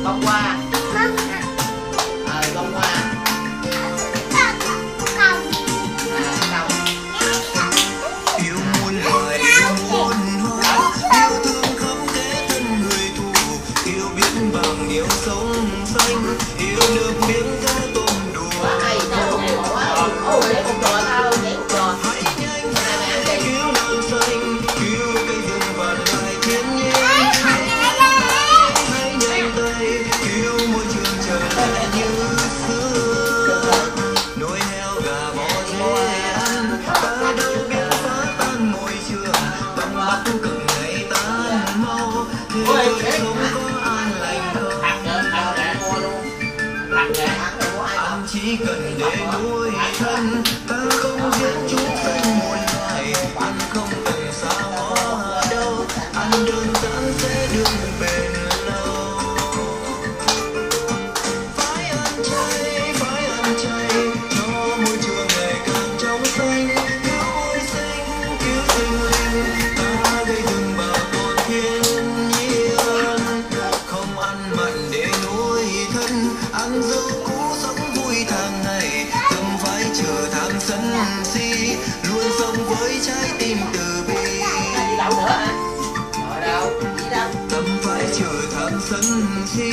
bông hoa, bông hoa, yêu muôn loài, yêu muôn hoa, yêu thương khắp thế thân người thù, yêu biết bằng yêu sống xanh, yêu nước miếng cá tôm đùa. Hãy nhanh cứu non xanh, cứu cây rừng và loài thiên nhiên. Hãy nhanh tay cứu môi trường trở lại như xưa. Nuôi heo gà bò dê ăn, ta đâu biết phá tan môi trường. Đông Bắc cực ngày tan mau, thế đời sống có an lành không? Anh chỉ cần để nuôi thân, ta không giết chúng sanh muôn loài. Anh không cần xa hoa đâu, anh đơn giản sẽ được bền lâu. Phải ăn chay cho môi trường ngày càng trong xanh. Cứu môi sinh, cứu sinh linh, ta gây rừng bảo tồn thiên nhiên. Không ăn mặn để nuôi thân, ăn rau củ sống vui tháng ngày. Tâm phải chờ tham sân si, luôn sống với trái tim từ bi. Tâm phải chờ tham sân si,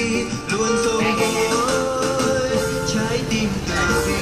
luôn sống với trái tim từ bi.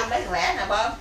Mấy thằng lẻ nè bơm.